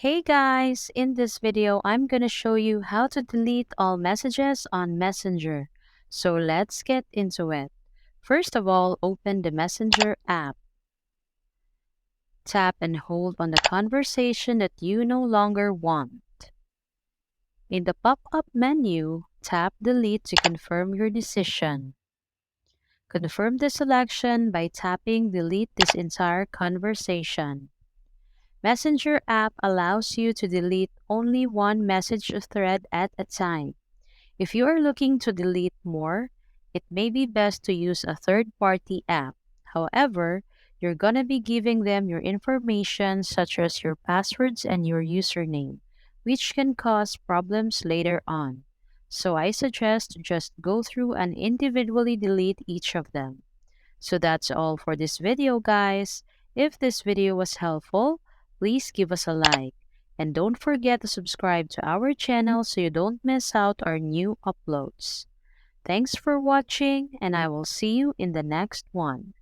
Hey guys, in this video, I'm gonna show you how to delete all messages on Messenger. So let's get into it. First of all, open the Messenger app. Tap and hold on the conversation that you no longer want. In the pop-up menu, tap Delete to confirm your decision. Confirm the selection by tapping Delete this entire conversation. Messenger app allows you to delete only one message thread at a time. If you are looking to delete more, it may be best to use a third-party app. However, you're gonna be giving them your information such as your passwords and your username, which can cause problems later on. So I suggest to just go through and individually delete each of them. So that's all for this video, guys. If this video was helpful, please give us a like. And don't forget to subscribe to our channel so you don't miss out our new uploads. Thanks for watching, and I will see you in the next one.